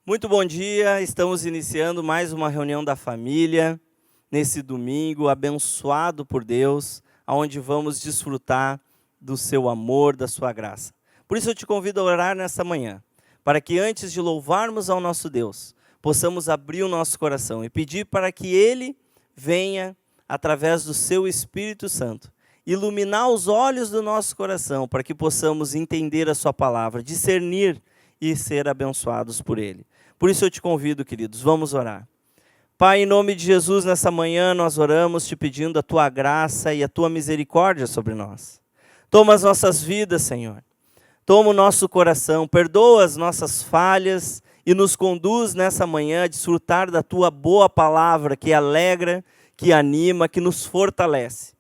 Muito bom dia, estamos iniciando mais uma reunião da família, nesse domingo abençoado por Deus, onde vamos desfrutar do seu amor, da sua graça. Por isso eu te convido a orar nessa manhã, para que antes de louvarmos ao nosso Deus, possamos abrir o nosso coração e pedir para que Ele venha, através do seu Espírito Santo, iluminar os olhos do nosso coração, para que possamos entender a sua palavra, discernir e ser abençoados por Ele. Por isso eu te convido, queridos, vamos orar. Pai, em nome de Jesus, nessa manhã nós oramos te pedindo a Tua graça e a Tua misericórdia sobre nós. Toma as nossas vidas, Senhor. Toma o nosso coração, perdoa as nossas falhas e nos conduz nessa manhã a desfrutar da Tua boa palavra que alegra, que anima, que nos fortalece.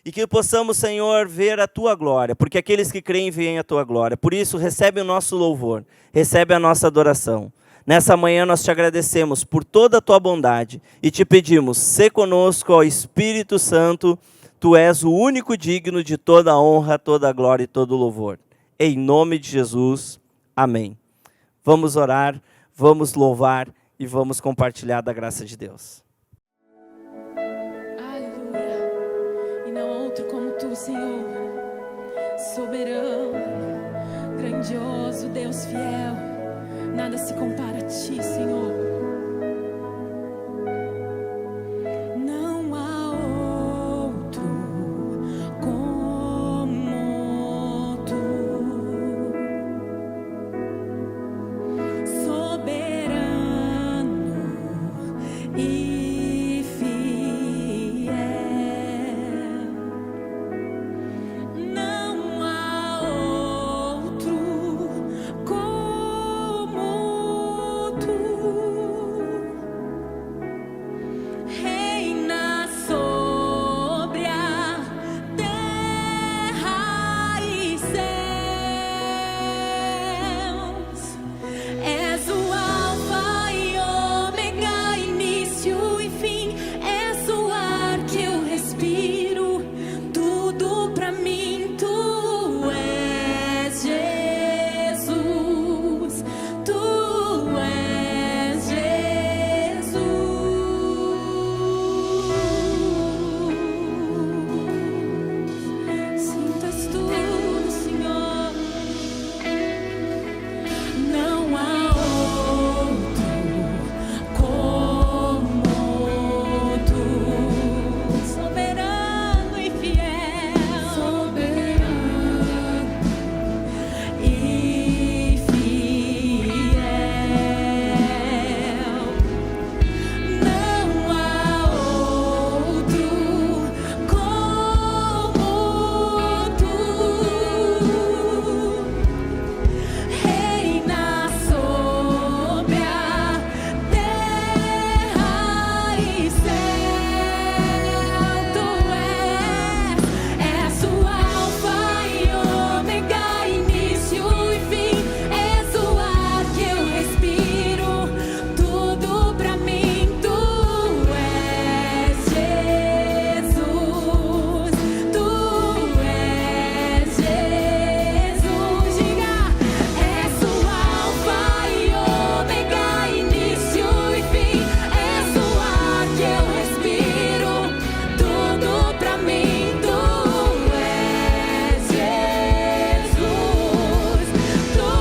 E que possamos, Senhor, ver a Tua glória, porque aqueles que creem veem a Tua glória. Por isso, recebe o nosso louvor, recebe a nossa adoração. Nessa manhã nós te agradecemos por toda a Tua bondade e te pedimos, sê conosco, ó Espírito Santo, Tu és o único digno de toda a honra, toda a glória e todo o louvor. Em nome de Jesus, amém. Vamos orar, vamos louvar e vamos compartilhar da graça de Deus. Aleluia. E não há outro como Tu, Senhor. Soberano, grandioso, Deus fiel. Nada se compara a Ti, Senhor. Não há outro como Tu. Soberano e fiel. Não há outro como Tu. Reina sobre a terra e céus. És o Alfa e Ômega, início e fim. És o ar que eu respiro, tudo pra mim. Tu és Jesus, Tu és Jesus. Sintas tudo, Senhor. Não há outro como Tu. Soberano e fiel. Soberano e fiel. Não há outro como Tu. Reina sobre a terra e céu. Tu és o Alfa e Ômega, início e fim. És o ar que eu respiro, tudo pra mim. Tu és Jesus, Tu és Jesus. Diga, és o Alfa e Ômega, início e fim. És o ar que eu respiro, tudo pra mim. Tu és Jesus, Tu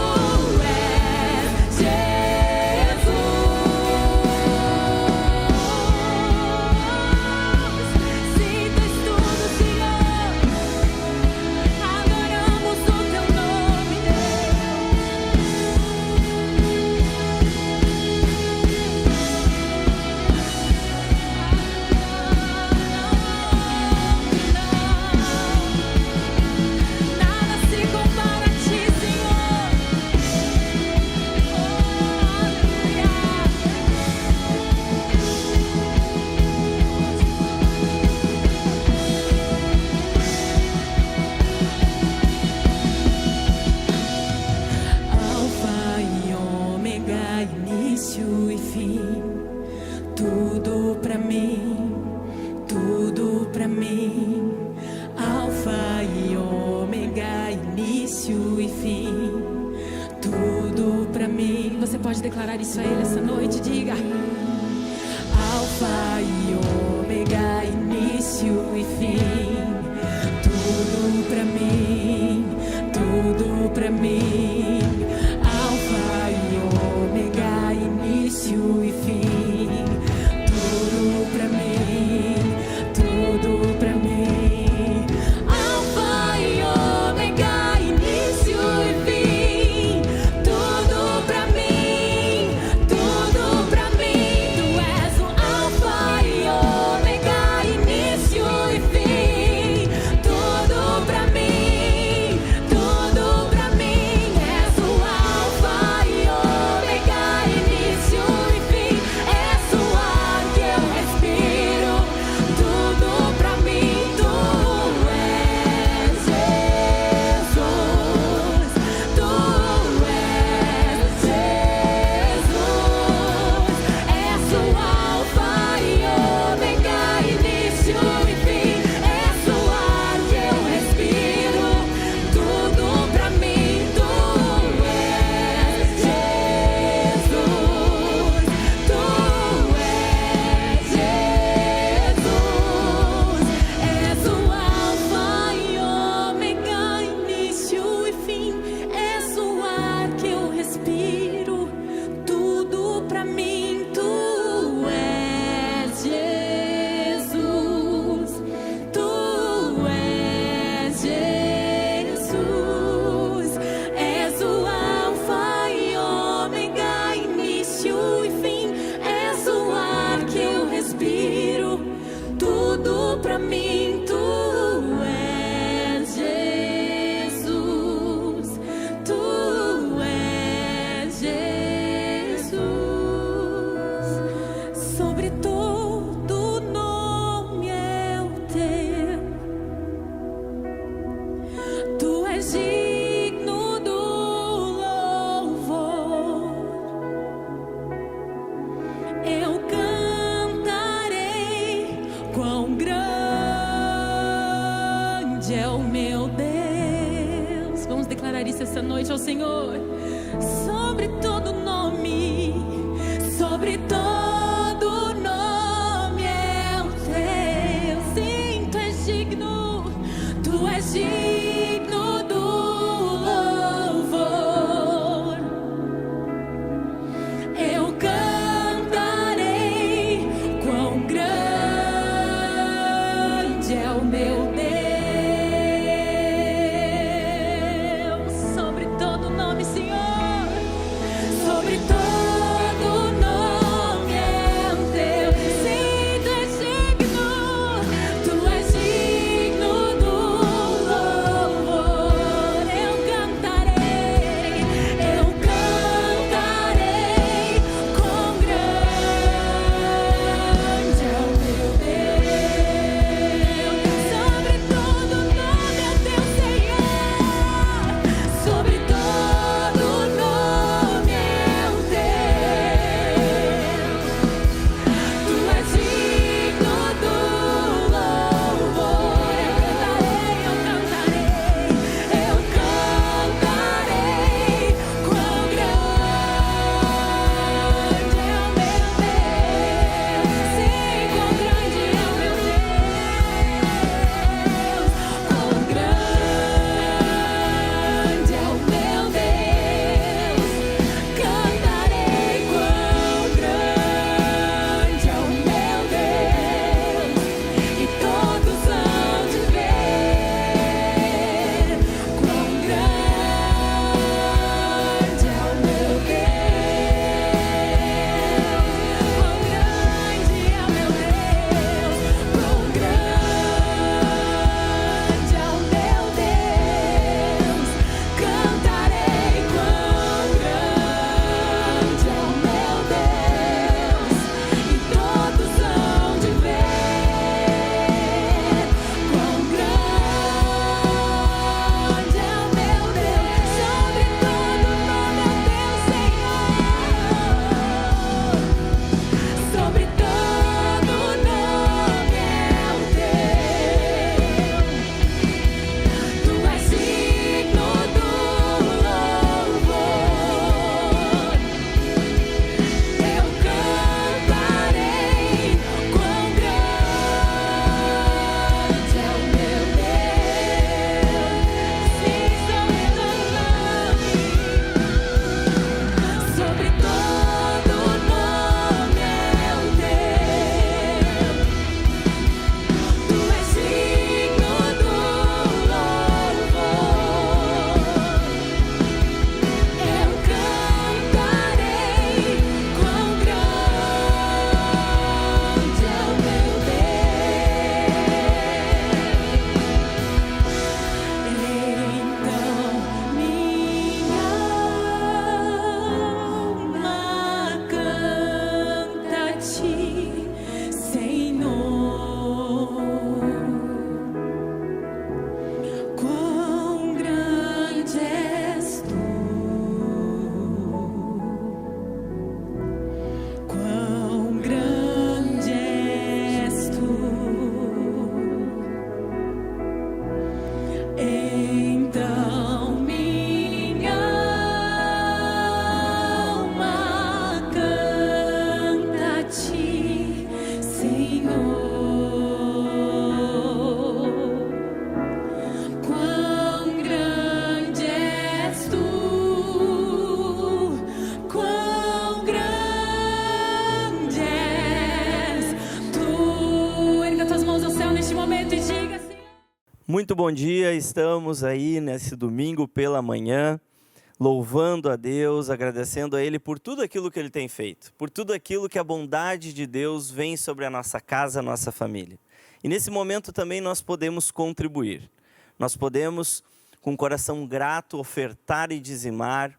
és Jesus. Sintas tudo, Senhor. Adoramos o Teu nome, Nada se compara a Ti, Senhor. Aleluia. Alfa e Ômega, início e fim. Tudo pra mim, tudo pra mim. Alfa e Ômega, início e fim. Tudo pra mim. Você pode declarar isso a Ele essa noite? Diga: Alfa e Ômega, início e fim, tudo pra mim, tudo pra mim. Alfa e Ômega, início e fim, tudo pra mim, tudo pra mim. Alfa e Ômega, início e fim, tudo pra mim, tudo pra mim. Tu és o Alfa e Ômega, início e fim, tudo pra mim, tudo pra mim. És o Alfa e Ômega, início e fim, és o ar que eu respiro, tudo pra mim. Tu és Jesus, tu és Jesus, és o Alfa e Ômega, início e fim, és o ar que eu respiro, tudo pra mim. Tu és Jesus, tu és Jesus, és o Alfa e Ômega, início e fim, és o ar que eu respiro, tudo pra mim. Tu és Jesus, tu és Jesus, és o Alfa e Ômega, início e fim, és o ar que eu respiro, tudo pra mim. Tu és Jesus, tu és Jesus, sobre todo nome é o teu. Tu és digno do louvor. Eu cantarei quão grande é o meu Deus. Vamos declarar isso essa noite ao Senhor. Sobre todo nome, sobre todo nome é o teu. Sim, tu és digno, tu és digno do louvor. Eu cantarei quão grande é o meu Deus. Sobre todo nome, Senhor, sobre todo nome é Muito bom dia, estamos aí nesse domingo pela manhã, louvando a Deus, agradecendo a Ele por tudo aquilo que Ele tem feito, por tudo aquilo que a bondade de Deus vem sobre a nossa casa, a nossa família. E nesse momento também nós podemos contribuir, nós podemos, com o coração grato, ofertar e dizimar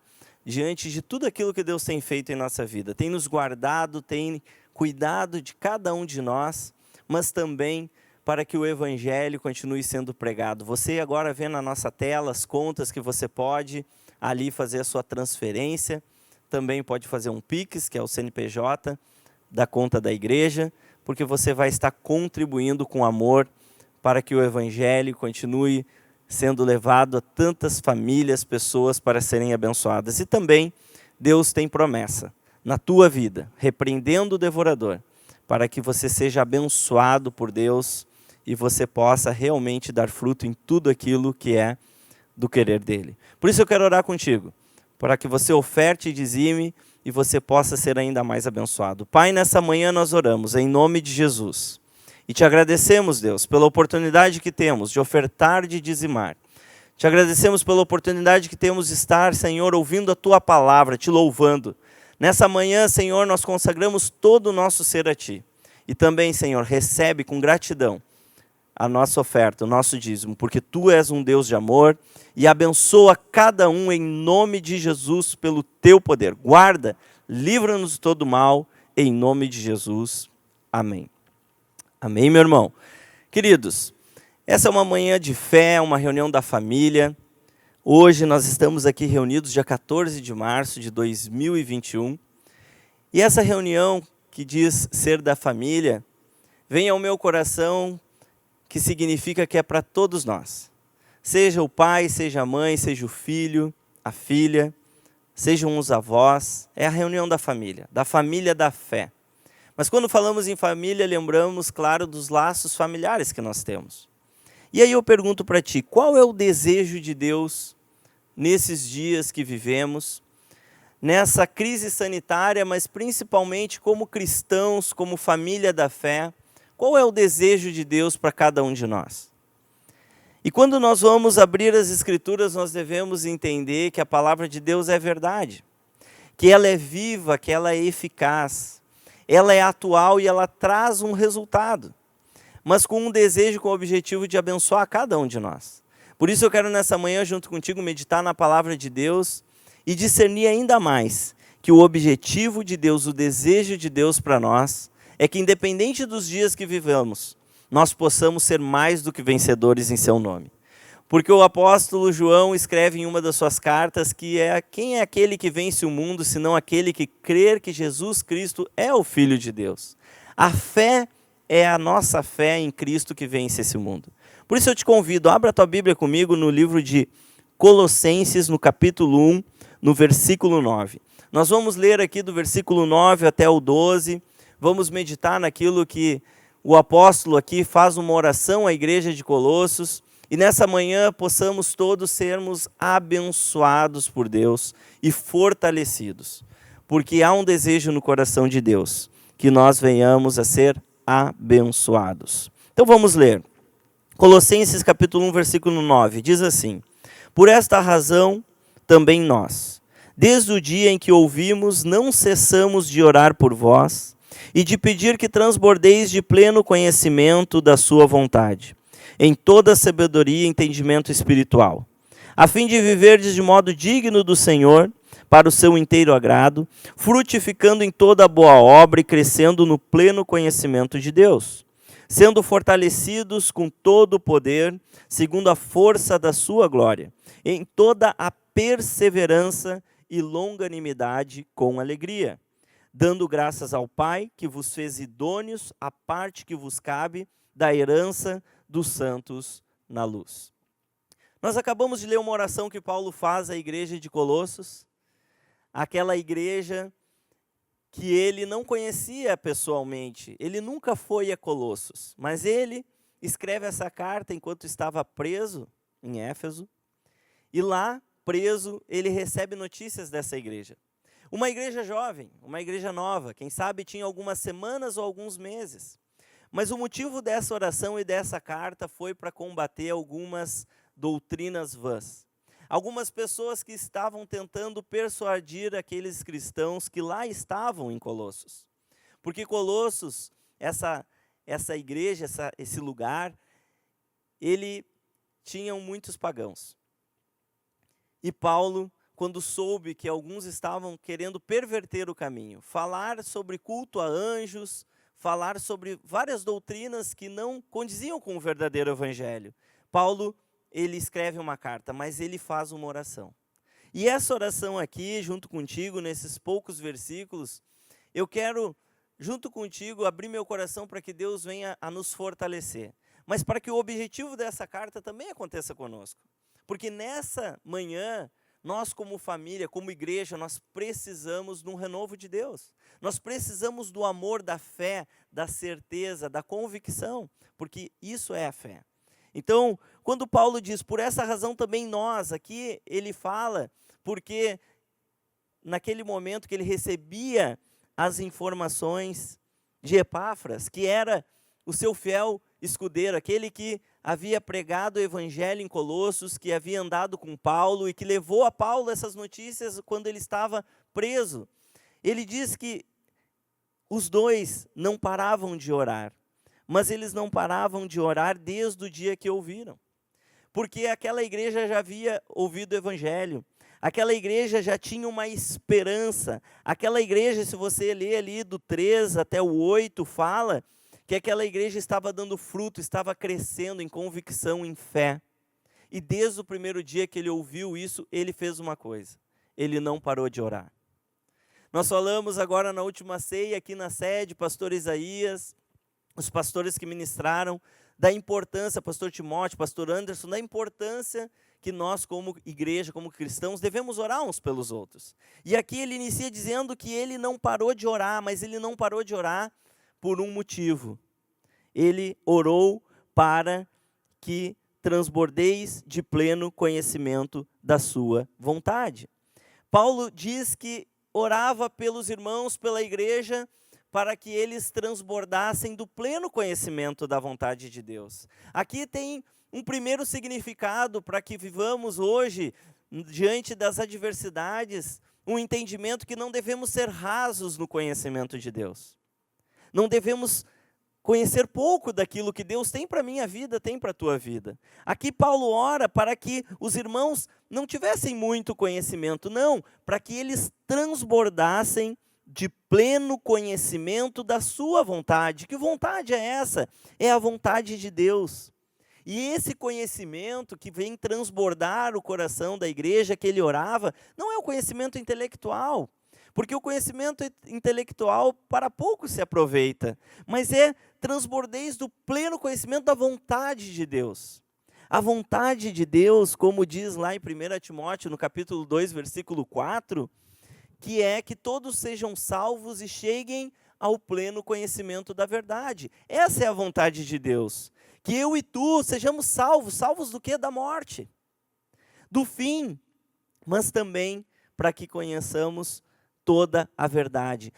diante de tudo aquilo que Deus tem feito em nossa vida. Tem nos guardado, tem cuidado de cada um de nós, mas também para que o Evangelho continue sendo pregado. Você agora vê na nossa tela as contas que você pode ali fazer a sua transferência, também pode fazer um Pix, que é o CNPJ da conta da igreja, porque você vai estar contribuindo com amor para que o Evangelho continue sendo levado a tantas famílias, pessoas para serem abençoadas. E também Deus tem promessa na tua vida, repreendendo o devorador, para que você seja abençoado por Deus e você possa realmente dar fruto em tudo aquilo que é do querer dele. Por isso eu quero orar contigo, para que você oferte e dizime e você possa ser ainda mais abençoado. Pai, nessa manhã nós oramos em nome de Jesus. E te agradecemos, Deus, pela oportunidade que temos de ofertar e de dizimar. Te agradecemos pela oportunidade que temos de estar, Senhor, ouvindo a Tua palavra, te louvando. Nessa manhã, Senhor, nós consagramos todo o nosso ser a Ti. E também, Senhor, recebe com gratidão a nossa oferta, o nosso dízimo, porque Tu és um Deus de amor e abençoa cada um em nome de Jesus pelo Teu poder. Guarda, livra-nos de todo mal, em nome de Jesus. Amém. Amém, meu irmão? Queridos, essa é uma manhã de fé, uma reunião da família. Hoje nós estamos aqui reunidos dia 14 de março de 2021. E essa reunião que diz ser da família, vem ao meu coração que significa que é para todos nós. Seja o pai, seja a mãe, seja o filho, a filha, sejam os avós. É a reunião da família da fé. Mas quando falamos em família, lembramos, claro, dos laços familiares que nós temos. E aí eu pergunto para ti, qual é o desejo de Deus nesses dias que vivemos, nessa crise sanitária, mas principalmente como cristãos, como família da fé? Qual é o desejo de Deus para cada um de nós? E quando nós vamos abrir as Escrituras, nós devemos entender que a palavra de Deus é verdade, que ela é viva, que ela é eficaz, ela é atual e ela traz um resultado, mas com um desejo, com o objetivo de abençoar cada um de nós. Por isso eu quero nessa manhã, junto contigo, meditar na palavra de Deus e discernir ainda mais que o objetivo de Deus, o desejo de Deus para nós, é que independente dos dias que vivamos, nós possamos ser mais do que vencedores em seu nome. Porque o apóstolo João escreve em uma das suas cartas que quem é aquele que vence o mundo, senão aquele que crer que Jesus Cristo é o Filho de Deus. A fé é a nossa fé em Cristo que vence esse mundo. Por isso eu te convido, abra a tua Bíblia comigo no livro de Colossenses, no capítulo 1, no versículo 9. Nós vamos ler aqui do versículo 9 até o 12, vamos meditar naquilo que o apóstolo aqui faz uma oração à igreja de Colossos, e nessa manhã possamos todos sermos abençoados por Deus e fortalecidos, porque há um desejo no coração de Deus, que nós venhamos a ser abençoados. Então vamos ler. Colossenses capítulo 1, versículo 9, diz assim: por esta razão também nós, desde o dia em que ouvimos, não cessamos de orar por vós e de pedir que transbordeis de pleno conhecimento da sua vontade, em toda sabedoria e entendimento espiritual, a fim de viverdes de modo digno do Senhor, para o seu inteiro agrado, frutificando em toda boa obra e crescendo no pleno conhecimento de Deus, sendo fortalecidos com todo o poder, segundo a força da sua glória, em toda a perseverança e longanimidade com alegria, dando graças ao Pai que vos fez idôneos à parte que vos cabe da herança dos santos na luz. Nós acabamos de ler uma oração que Paulo faz à igreja de Colossos, aquela igreja que ele não conhecia pessoalmente, ele nunca foi a Colossos, mas ele escreve essa carta enquanto estava preso em Éfeso, e lá, preso, ele recebe notícias dessa igreja. Uma igreja jovem, uma igreja nova, quem sabe tinha algumas semanas ou alguns meses, Mas o motivo dessa oração e dessa carta foi para combater algumas doutrinas vãs. Algumas pessoas que estavam tentando persuadir aqueles cristãos que lá estavam em Colossos. Porque Colossos, essa igreja, esse lugar, ele tinha muitos pagãos. E Paulo, quando soube que alguns estavam querendo perverter o caminho, falar sobre culto a anjos, falar sobre várias doutrinas que não condiziam com o verdadeiro evangelho, Paulo, ele escreve uma carta, mas ele faz uma oração. E essa oração aqui, junto contigo, nesses poucos versículos, eu quero, junto contigo, abrir meu coração para que Deus venha a nos fortalecer. Mas para que o objetivo dessa carta também aconteça conosco. Porque nessa manhã, nós como família, como igreja, nós precisamos de um renovo de Deus. Nós precisamos do amor, da fé, da certeza, da convicção, porque isso é a fé. Então, quando Paulo diz, por essa razão também nós, aqui ele fala, porque naquele momento que ele recebia as informações de Epáfras, que era o seu fiel escudeiro, aquele que havia pregado o evangelho em Colossos, que havia andado com Paulo e que levou a Paulo essas notícias quando ele estava preso. Ele diz que os dois não paravam de orar, mas eles não paravam de orar desde o dia que ouviram. Porque aquela igreja já havia ouvido o evangelho, aquela igreja já tinha uma esperança, aquela igreja, se você ler ali do 3 até o 8, fala que aquela igreja estava dando fruto, estava crescendo em convicção, em fé. E desde o primeiro dia que ele ouviu isso, ele fez uma coisa: ele não parou de orar. Nós falamos agora na última ceia, aqui na sede, pastor Isaías, os pastores que ministraram, da importância, pastor Timóteo, pastor Anderson, da importância que nós como igreja, como cristãos, devemos orar uns pelos outros. E aqui ele inicia dizendo que ele não parou de orar, mas ele não parou de orar por um motivo. Ele orou para que transbordeis de pleno conhecimento da sua vontade. Paulo diz que orava pelos irmãos, pela igreja, para que eles transbordassem do pleno conhecimento da vontade de Deus. Aqui tem um primeiro significado para que vivamos hoje, diante das adversidades, um entendimento que não devemos ser rasos no conhecimento de Deus. Não devemos conhecer pouco daquilo que Deus tem para a minha vida, tem para a tua vida. Aqui Paulo ora para que os irmãos não tivessem muito conhecimento, não, para que eles transbordassem de pleno conhecimento da sua vontade. Que vontade é essa? É a vontade de Deus. E esse conhecimento que vem transbordar o coração da igreja que ele orava, não é o conhecimento intelectual, porque o conhecimento intelectual para pouco se aproveita, mas é transbordeis do pleno conhecimento da vontade de Deus. A vontade de Deus, como diz lá em 1 Timóteo, no capítulo 2, versículo 4, que é que todos sejam salvos e cheguem ao pleno conhecimento da verdade. Essa é a vontade de Deus. Que eu e tu sejamos salvos. Salvos do quê? Da morte, do fim, mas também para que conheçamos toda a verdade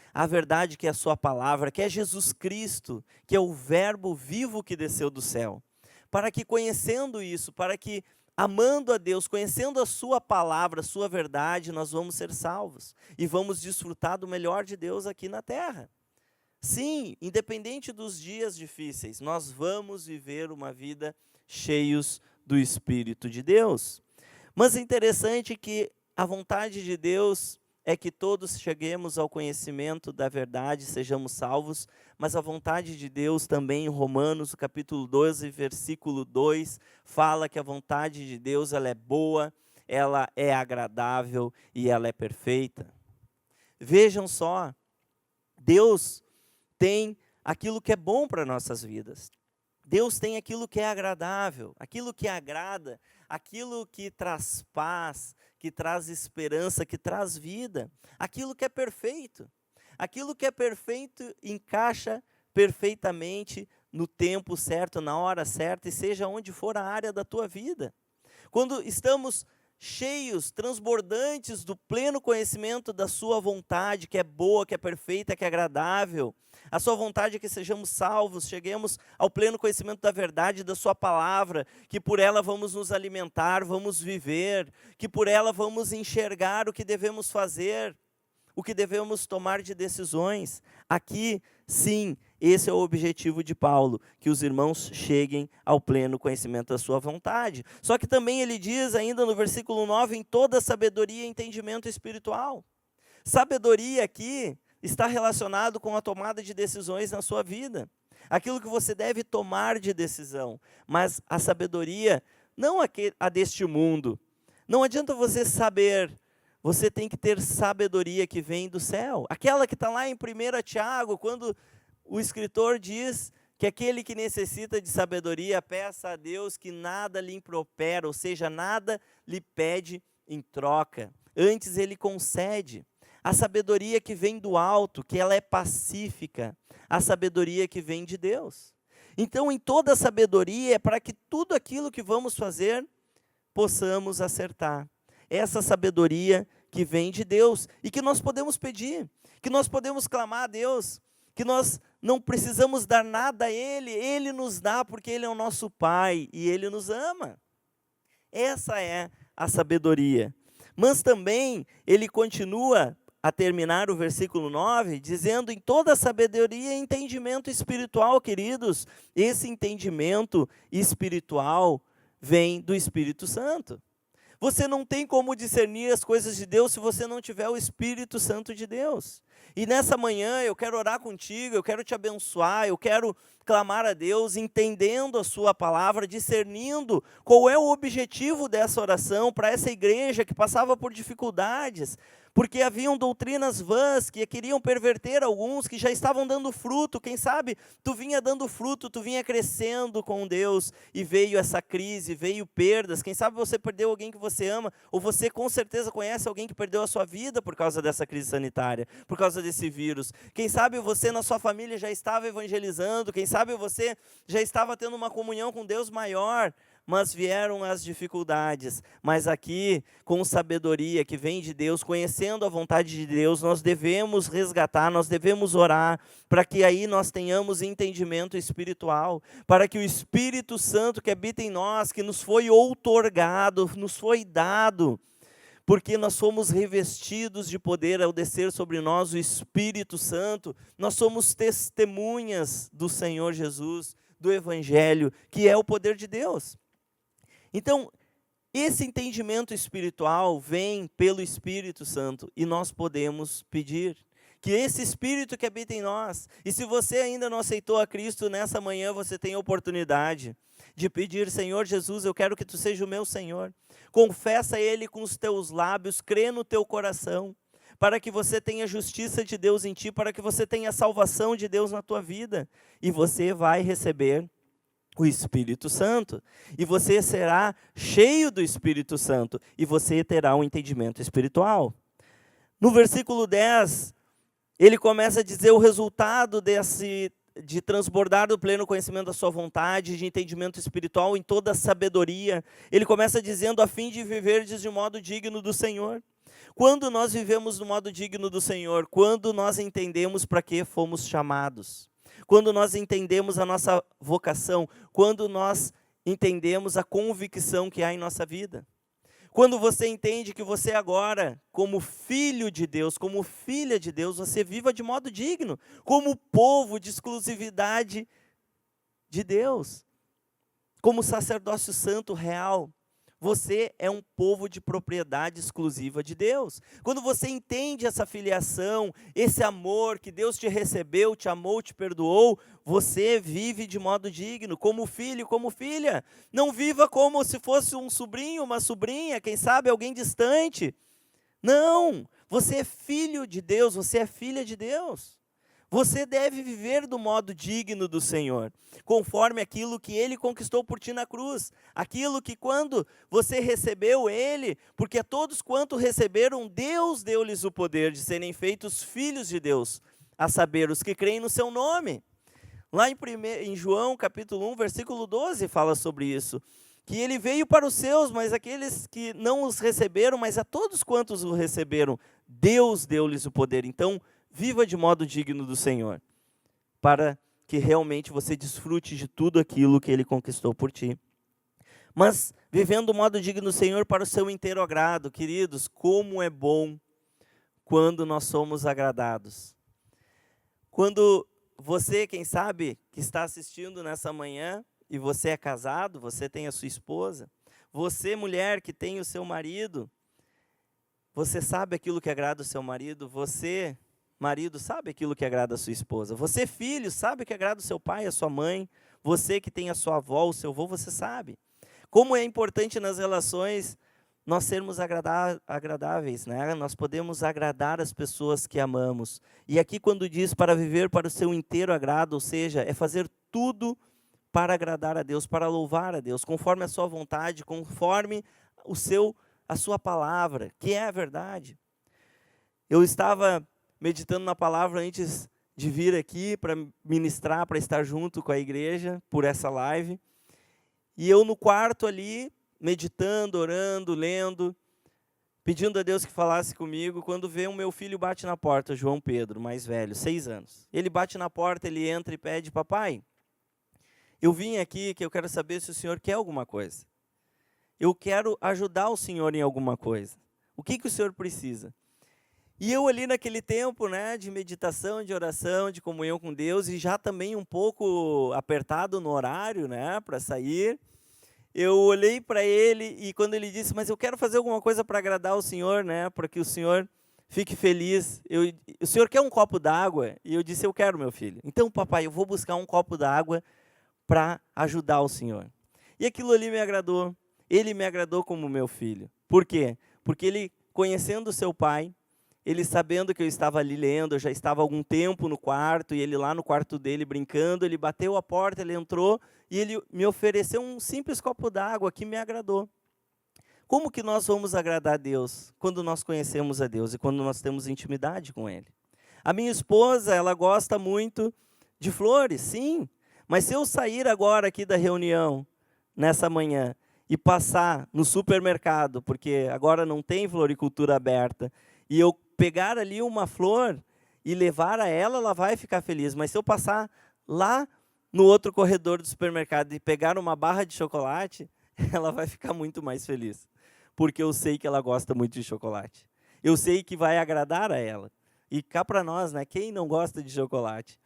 que é a sua palavra, que é Jesus Cristo, que é o verbo vivo que desceu do céu. Para que conhecendo isso, para que amando a Deus, conhecendo a sua palavra, a sua verdade, nós vamos ser salvos e vamos desfrutar do melhor de Deus aqui na terra. Sim, independente dos dias difíceis, nós vamos viver uma vida cheios do Espírito de Deus. Mas é interessante que a vontade de Deus é que todos cheguemos ao conhecimento da verdade, sejamos salvos, mas a vontade de Deus também em Romanos, capítulo 12, versículo 2, fala que a vontade de Deus ela é boa, ela é agradável e ela é perfeita. Vejam só, Deus tem aquilo que é bom para nossas vidas. Deus tem aquilo que é agradável, aquilo que agrada, aquilo que traz paz, que traz esperança, que traz vida, aquilo que é perfeito. Aquilo que é perfeito encaixa perfeitamente no tempo certo, na hora certa, e seja onde for a área da tua vida. Quando estamos cheios, transbordantes do pleno conhecimento da sua vontade, que é boa, que é perfeita, que é agradável. A sua vontade é que sejamos salvos, cheguemos ao pleno conhecimento da verdade, da sua palavra, que por ela vamos nos alimentar, vamos viver, que por ela vamos enxergar o que devemos fazer, o que devemos tomar de decisões. Aqui, sim, esse é o objetivo de Paulo, que os irmãos cheguem ao pleno conhecimento da sua vontade. Só que também ele diz ainda no versículo 9, em toda sabedoria e entendimento espiritual. Sabedoria aqui está relacionado com a tomada de decisões na sua vida. Aquilo que você deve tomar de decisão. Mas a sabedoria não a deste mundo. Não adianta você saber. Você tem que ter sabedoria que vem do céu. Aquela que está lá em 1 Tiago, quando o escritor diz que aquele que necessita de sabedoria, peça a Deus que nada lhe impropera, ou seja, nada lhe pede em troca. Antes ele concede. A sabedoria que vem do alto, que ela é pacífica. A sabedoria que vem de Deus. Então, em toda a sabedoria, é para que tudo aquilo que vamos fazer, possamos acertar. Essa sabedoria que vem de Deus e que nós podemos pedir, que nós podemos clamar a Deus, que nós não precisamos dar nada a Ele, Ele nos dá porque Ele é o nosso Pai e Ele nos ama. Essa é a sabedoria. Mas também ele continua a terminar o versículo 9, dizendo em toda sabedoria e entendimento espiritual, queridos, esse entendimento espiritual vem do Espírito Santo. Você não tem como discernir as coisas de Deus se você não tiver o Espírito Santo de Deus. E nessa manhã eu quero orar contigo, eu quero te abençoar, eu quero clamar a Deus, entendendo a sua palavra, discernindo qual é o objetivo dessa oração para essa igreja que passava por dificuldades, porque haviam doutrinas vãs que queriam perverter alguns que já estavam dando fruto. Quem sabe tu vinha dando fruto, tu vinha crescendo com Deus e veio essa crise, veio perdas. Quem sabe você perdeu alguém que você ama, ou você com certeza conhece alguém que perdeu a sua vida por causa dessa crise sanitária, por causa desse vírus. Quem sabe você na sua família já estava evangelizando, quem sabe você já estava tendo uma comunhão com Deus maior, mas vieram as dificuldades. Mas aqui, com sabedoria que vem de Deus, conhecendo a vontade de Deus, nós devemos resgatar, nós devemos orar, para que aí nós tenhamos entendimento espiritual, para que o Espírito Santo que habita em nós, que nos foi outorgado, nos foi dado, porque nós fomos revestidos de poder ao descer sobre nós o Espírito Santo, nós somos testemunhas do Senhor Jesus, do Evangelho, que é o poder de Deus. Então, esse entendimento espiritual vem pelo Espírito Santo e nós podemos pedir que esse Espírito que habita em nós, e se você ainda não aceitou a Cristo, nessa manhã você tem a oportunidade de pedir: Senhor Jesus, eu quero que tu seja o meu Senhor. Confessa Ele com os teus lábios, crê no teu coração, para que você tenha justiça de Deus em ti, para que você tenha a salvação de Deus na tua vida, e você vai receber o Espírito Santo, e você será cheio do Espírito Santo, e você terá um entendimento espiritual. No versículo 10, ele começa a dizer o resultado de transbordar do pleno conhecimento da sua vontade, de entendimento espiritual em toda a sabedoria. Ele começa dizendo: a fim de viverdes de modo digno do Senhor. Quando nós vivemos no modo digno do Senhor? Quando nós entendemos para que fomos chamados. Quando nós entendemos a nossa vocação, quando nós entendemos a convicção que há em nossa vida. Quando você entende que você agora, como filho de Deus, como filha de Deus, você viva de modo digno, como povo de exclusividade de Deus, como sacerdócio santo real. Você é um povo de propriedade exclusiva de Deus. Quando você entende essa filiação, esse amor que Deus te recebeu, te amou, te perdoou, você vive de modo digno, como filho, como filha. Não viva como se fosse um sobrinho, uma sobrinha, quem sabe alguém distante. Não, você é filho de Deus, você é filha de Deus. Você deve viver do modo digno do Senhor, conforme aquilo que Ele conquistou por ti na cruz. Aquilo que quando você recebeu Ele, porque a todos quanto receberam, Deus deu-lhes o poder de serem feitos filhos de Deus, a saber, os que creem no seu nome. Lá em João capítulo 1, versículo 12, fala sobre isso, que ele veio para os seus, mas aqueles que não os receberam, mas a todos quantos o receberam, Deus deu-lhes o poder. Então, viva de modo digno do Senhor, para que realmente você desfrute de tudo aquilo que Ele conquistou por ti. Mas, vivendo o modo digno do Senhor para o seu inteiro agrado, queridos, como é bom quando nós somos agradados. Quando você, quem sabe, que está assistindo nessa manhã, e você é casado, você tem a sua esposa, você, mulher, que tem o seu marido, você sabe aquilo que agrada o seu marido, você, marido, sabe aquilo que agrada a sua esposa, você, filho, sabe o que agrada o seu pai, a sua mãe, você que tem a sua avó, o seu avô, você sabe. Como é importante nas relações nós sermos agradáveis, né? Nós podemos agradar as pessoas que amamos. E aqui quando diz para viver para o seu inteiro agrado, ou seja, é fazer tudo para agradar a Deus, para louvar a Deus, conforme a sua vontade, conforme a sua palavra, que é a verdade. Eu estava meditando na palavra antes de vir aqui para ministrar, para estar junto com a igreja por essa live. E eu no quarto ali, meditando, orando, lendo, pedindo a Deus que falasse comigo, quando vê o meu filho bate na porta, João Pedro, mais velho, 6 anos. Ele bate na porta, ele entra e pede: papai, eu vim aqui que eu quero saber se o senhor quer alguma coisa. Eu quero ajudar o senhor em alguma coisa. O que o senhor precisa? E eu ali naquele tempo, né, de meditação, de oração, de comunhão com Deus, e já também um pouco apertado no horário, né, para sair, eu olhei para ele e quando ele disse: mas eu quero fazer alguma coisa para agradar o senhor, né, para que o senhor fique feliz. O senhor quer um copo d'água? E eu disse: eu quero, meu filho. Então, papai, eu vou buscar um copo d'água para ajudar o senhor. E aquilo ali me agradou. Ele me agradou como meu filho. Por quê? Porque ele, conhecendo o seu pai, ele sabendo que eu estava ali lendo, eu já estava há algum tempo no quarto, e ele lá no quarto dele brincando, ele bateu a porta, ele entrou, e ele me ofereceu um simples copo d'água que me agradou. Como que nós vamos agradar a Deus? Quando nós conhecemos a Deus e quando nós temos intimidade com Ele. A minha esposa, ela gosta muito de flores, sim, mas se eu sair agora aqui da reunião, nessa manhã, e passar no supermercado, porque agora não tem floricultura aberta, e eu pegar ali uma flor e levar a ela, ela vai ficar feliz. Mas se eu passar lá no outro corredor do supermercado e pegar uma barra de chocolate, ela vai ficar muito mais feliz. Porque eu sei que ela gosta muito de chocolate. Eu sei que vai agradar a ela. E cá para nós, né? Quem não gosta de chocolate?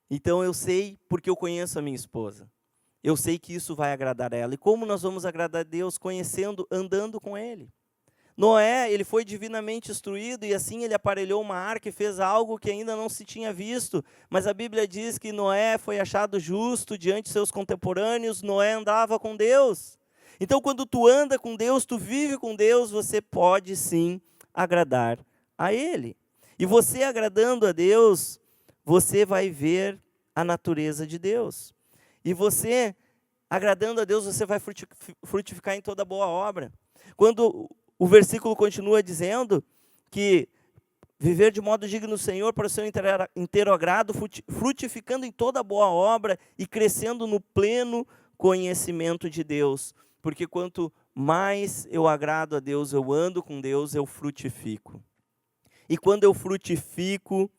Então eu sei porque eu conheço a minha esposa. Eu sei que isso vai agradar a ela. E como nós vamos agradar a Deus? Conhecendo, andando com Ele. Noé, ele foi divinamente instruído e assim ele aparelhou uma arca e fez algo que ainda não se tinha visto. Mas a Bíblia diz que Noé foi achado justo diante de seus contemporâneos, Noé andava com Deus. Então, quando tu anda com Deus, tu vive com Deus, você pode sim agradar a Ele. E você agradando a Deus, você vai ver a natureza de Deus. E você, agradando a Deus, você vai frutificar em toda boa obra. Quando o versículo continua dizendo que viver de modo digno do Senhor para o seu inteiro agrado, frutificando em toda boa obra e crescendo no pleno conhecimento de Deus. Porque quanto mais eu agrado a Deus, eu ando com Deus, eu frutifico. E quando eu frutifico,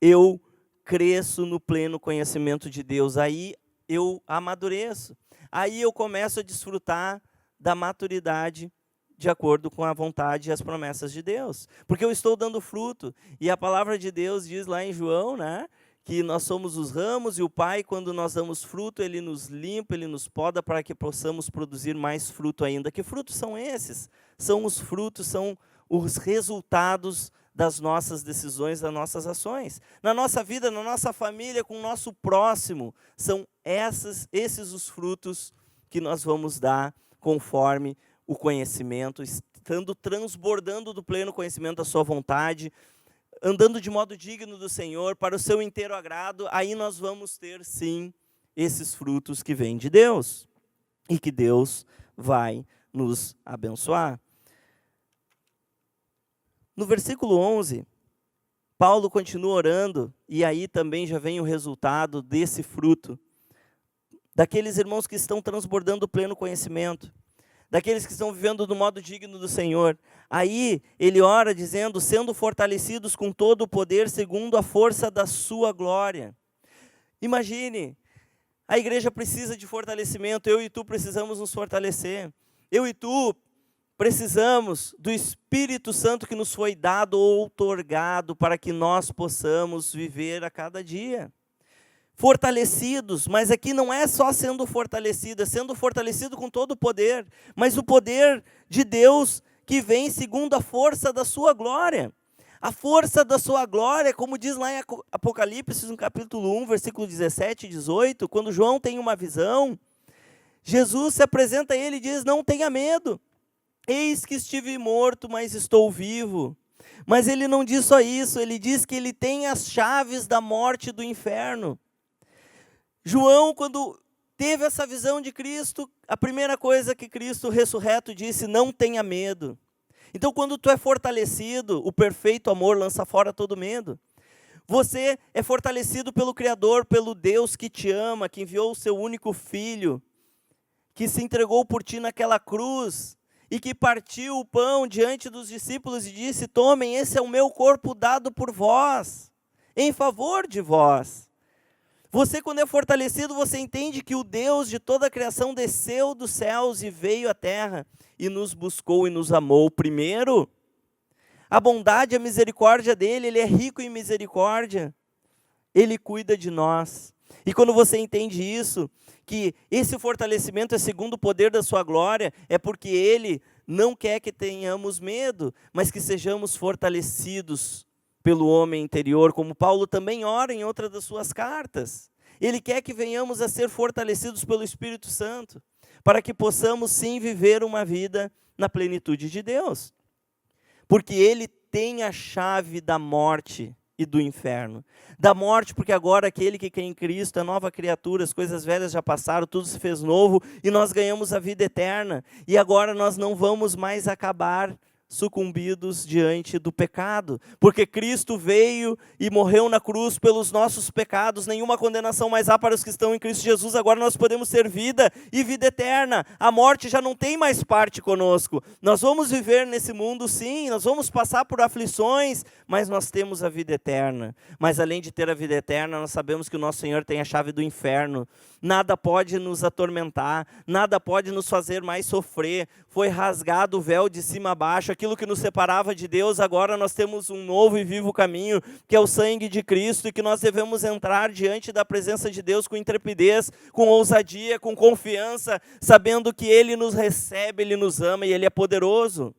eu cresço no pleno conhecimento de Deus. Aí eu amadureço. Aí eu começo a desfrutar da maturidade de acordo com a vontade e as promessas de Deus. Porque eu estou dando fruto. E a palavra de Deus diz lá em João, né, que nós somos os ramos e o Pai, quando nós damos fruto, Ele nos limpa, Ele nos poda para que possamos produzir mais fruto ainda. Que frutos são esses? São os frutos, são os resultados das nossas decisões, das nossas ações. Na nossa vida, na nossa família, com o nosso próximo, são esses os frutos que nós vamos dar conforme o conhecimento, estando transbordando do pleno conhecimento da sua vontade, andando de modo digno do Senhor, para o seu inteiro agrado, aí nós vamos ter, sim, esses frutos que vêm de Deus, e que Deus vai nos abençoar. No versículo 11, Paulo continua orando, e aí também já vem o resultado desse fruto. daqueles irmãos que estão transbordando o pleno conhecimento, daqueles que estão vivendo do modo digno do Senhor. Aí ele ora dizendo, sendo fortalecidos com todo o poder, segundo a força da sua glória. Imagine, a igreja precisa de fortalecimento, eu e tu precisamos nos fortalecer. Eu e tu precisamos do Espírito Santo que nos foi dado ou outorgado para que nós possamos viver a cada dia. Fortalecidos, mas aqui não é só sendo fortalecido, é sendo fortalecido com todo o poder, mas o poder de Deus que vem segundo a força da sua glória. A força da sua glória, como diz lá em Apocalipse, no capítulo 1, versículo 17 e 18, quando João tem uma visão, Jesus se apresenta a ele e diz, não tenha medo, eis que estive morto, mas estou vivo. Mas ele não diz só isso, ele diz que ele tem as chaves da morte e do inferno. João, quando teve essa visão de Cristo, a primeira coisa que Cristo ressurreto disse, não tenha medo. Então, quando tu é fortalecido, o perfeito amor lança fora todo medo. Você é fortalecido pelo Criador, pelo Deus que te ama, que enviou o seu único Filho, que se entregou por ti naquela cruz, e que partiu o pão diante dos discípulos e disse, tomem, esse é o meu corpo dado por vós, em favor de vós. Você, quando é fortalecido, você entende que o Deus de toda a criação desceu dos céus e veio à terra e nos buscou e nos amou primeiro. A bondade e a misericórdia dele, ele é rico em misericórdia. Ele cuida de nós. E quando você entende isso, que esse fortalecimento é segundo o poder da sua glória, é porque ele não quer que tenhamos medo, mas que sejamos fortalecidos pelo homem interior, como Paulo também ora em outra das suas cartas. Ele quer que venhamos a ser fortalecidos pelo Espírito Santo, para que possamos sim viver uma vida na plenitude de Deus. Porque ele tem a chave da morte e do inferno. Da morte, porque agora aquele que crê em Cristo é nova criatura, as coisas velhas já passaram, tudo se fez novo, e nós ganhamos a vida eterna. E agora nós não vamos mais acabar sucumbidos diante do pecado, porque Cristo veio e morreu na cruz pelos nossos pecados, nenhuma condenação mais há para os que estão em Cristo Jesus, agora nós podemos ter vida e vida eterna, a morte já não tem mais parte conosco, nós vamos viver nesse mundo sim, nós vamos passar por aflições, mas nós temos a vida eterna, mas além de ter a vida eterna, nós sabemos que o nosso Senhor tem a chave do inferno, nada pode nos atormentar, nada pode nos fazer mais sofrer, foi rasgado o véu de cima a baixo, aquilo que nos separava de Deus, agora nós temos um novo e vivo caminho, que é o sangue de Cristo, e que nós devemos entrar diante da presença de Deus com intrepidez, com ousadia, com confiança, sabendo que Ele nos recebe, Ele nos ama e Ele é poderoso.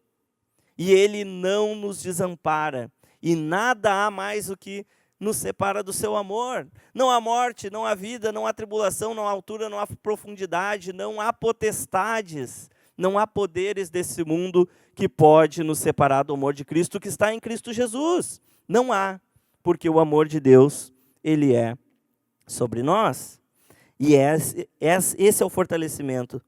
E Ele não nos desampara, e nada há mais o que nos separa do seu amor. Não há morte, não há vida, não há tribulação, não há altura, não há profundidade, não há potestades, não há poderes desse mundo que pode nos separar do amor de Cristo que está em Cristo Jesus. Não há, porque o amor de Deus, Ele é sobre nós. E esse é o fortalecimento,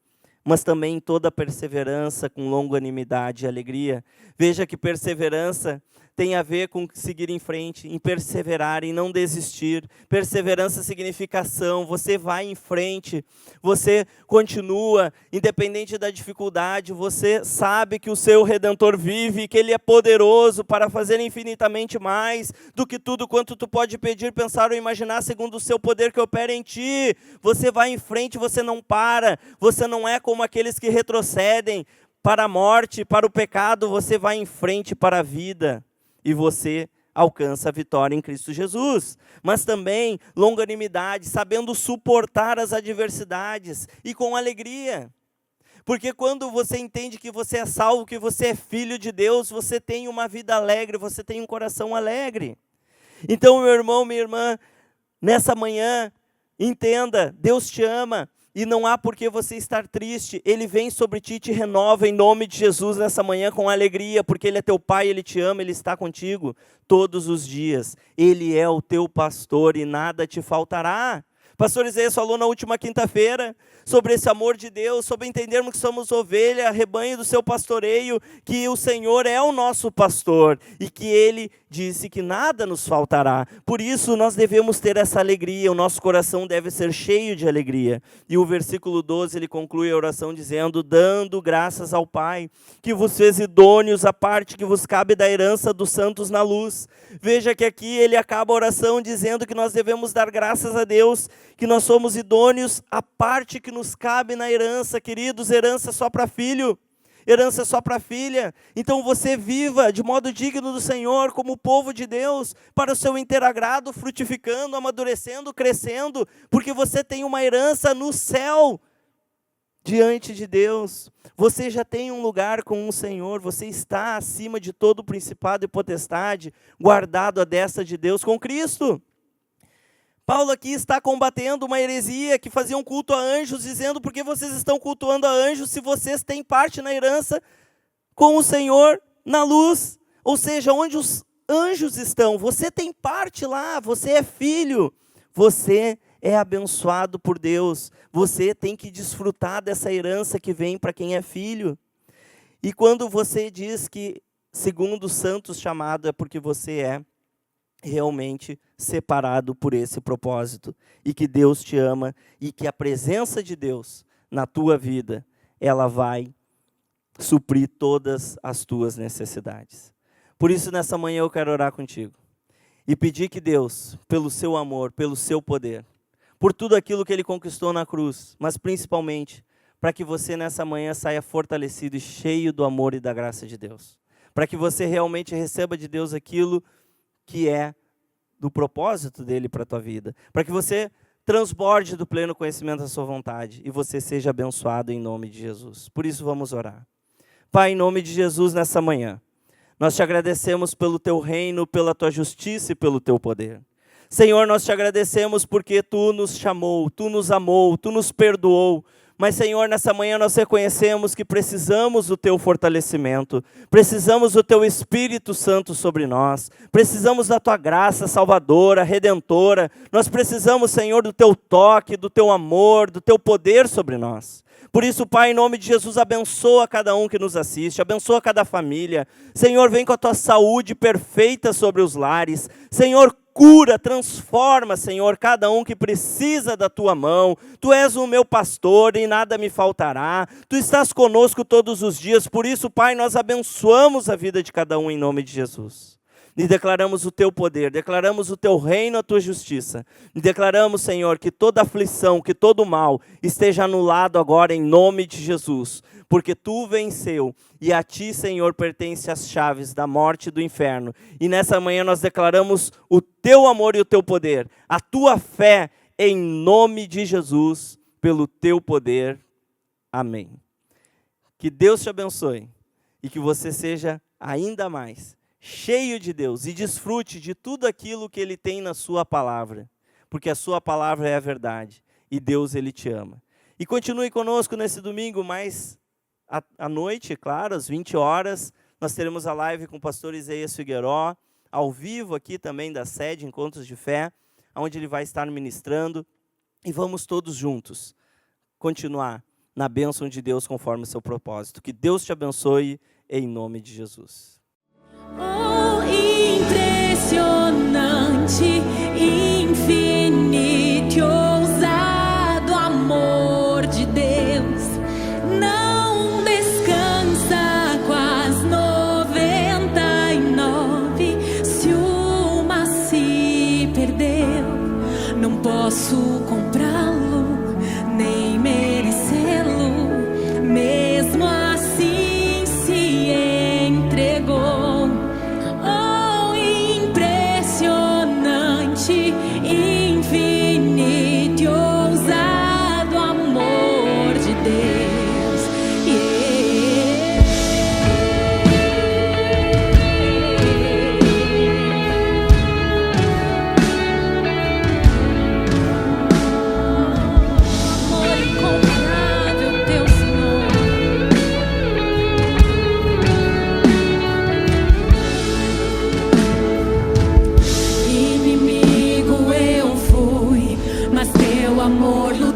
mas também toda perseverança com longanimidade e alegria. Veja que perseverança tem a ver com seguir em frente, em perseverar, em não desistir. Perseverança significa ação, você vai em frente, você continua, independente da dificuldade, você sabe que o seu Redentor vive, que Ele é poderoso para fazer infinitamente mais do que tudo quanto tu pode pedir, pensar ou imaginar, segundo o seu poder que opera em ti. Você vai em frente, você não para, você não é como aqueles que retrocedem para a morte, para o pecado, você vai em frente para a vida. E você alcança a vitória em Cristo Jesus. Mas também longanimidade, sabendo suportar as adversidades e com alegria. Porque quando você entende que você é salvo, que você é filho de Deus, você tem uma vida alegre, você tem um coração alegre. Então, meu irmão, minha irmã, nessa manhã, entenda, Deus te ama. E não há por que você estar triste, Ele vem sobre ti e te renova em nome de Jesus nessa manhã com alegria, porque Ele é teu Pai, Ele te ama, Ele está contigo todos os dias. Ele é o teu pastor e nada te faltará. Pastor Isaías falou na última quinta-feira sobre esse amor de Deus, sobre entendermos que somos ovelha, rebanho do seu pastoreio, que o Senhor é o nosso pastor e que Ele disse que nada nos faltará. Por isso nós devemos ter essa alegria, o nosso coração deve ser cheio de alegria. E o versículo 12, ele conclui a oração dizendo: dando graças ao Pai, que vos fez idôneos à parte que vos cabe da herança dos santos na luz. Veja que aqui ele acaba a oração dizendo que nós devemos dar graças a Deus, que nós somos idôneos à parte que nos cabe na herança. Queridos, herança só para filho, herança só para filha. Então você viva de modo digno do Senhor, como povo de Deus, para o seu inteiro agrado, frutificando, amadurecendo, crescendo, porque você tem uma herança no céu, diante de Deus. Você já tem um lugar com o Senhor, você está acima de todo principado e potestade, guardado à destra de Deus com Cristo. Paulo aqui está combatendo uma heresia que fazia um culto a anjos, dizendo: por que vocês estão cultuando a anjos se vocês têm parte na herança com o Senhor na luz? Ou seja, onde os anjos estão, você tem parte lá, você é filho, você é abençoado por Deus, você tem que desfrutar dessa herança que vem para quem é filho. E quando você diz que, segundo os santos chamado, é porque você é realmente separado por esse propósito, e que Deus te ama, e que a presença de Deus na tua vida, ela vai suprir todas as tuas necessidades. Por isso, nessa manhã eu quero orar contigo, e pedir que Deus, pelo seu amor, pelo seu poder, por tudo aquilo que Ele conquistou na cruz, mas principalmente, para que você nessa manhã saia fortalecido e cheio do amor e da graça de Deus, para que você realmente receba de Deus aquilo que é do propósito dele para a tua vida, para que você transborde do pleno conhecimento da sua vontade e você seja abençoado em nome de Jesus. Por isso vamos orar. Pai, em nome de Jesus, nessa manhã, nós te agradecemos pelo teu reino, pela tua justiça e pelo teu poder. Senhor, nós te agradecemos porque tu nos chamou, tu nos amou, tu nos perdoou. Mas, Senhor, nessa manhã nós reconhecemos que precisamos do teu fortalecimento, precisamos do teu Espírito Santo sobre nós, precisamos da tua graça salvadora, redentora. Nós precisamos, Senhor, do teu toque, do teu amor, do teu poder sobre nós. Por isso, Pai, em nome de Jesus, abençoa cada um que nos assiste, abençoa cada família. Senhor, vem com a tua saúde perfeita sobre os lares. Senhor, cura, transforma, Senhor, cada um que precisa da tua mão. Tu és o meu pastor e nada me faltará. Tu estás conosco todos os dias. Por isso, Pai, nós abençoamos a vida de cada um em nome de Jesus. E declaramos o teu poder, declaramos o teu reino, a tua justiça. E declaramos, Senhor, que toda aflição, que todo mal esteja anulado agora em nome de Jesus. Porque tu venceu e a ti, Senhor, pertence as chaves da morte e do inferno. E nessa manhã nós declaramos o teu amor e o teu poder, a tua fé em nome de Jesus, pelo teu poder. Amém. Que Deus te abençoe e que você seja ainda mais cheio de Deus e desfrute de tudo aquilo que Ele tem na sua palavra, porque a sua palavra é a verdade e Deus, Ele te ama. E continue conosco nesse domingo, mais à noite, claro, às 20 horas, nós teremos a live com o pastor Isaías Figueiró, ao vivo aqui também da sede Encontros de Fé, onde ele vai estar ministrando, e vamos todos juntos continuar na bênção de Deus conforme o seu propósito. Que Deus te abençoe em nome de Jesus. Oh, impressionante, infinito e ousado amor de Deus. Não descansa com as 99. Se uma se perdeu, não posso comprá-lo, nem merecê-lo. Mesmo assim se entregou. Oh, impressionante. amor.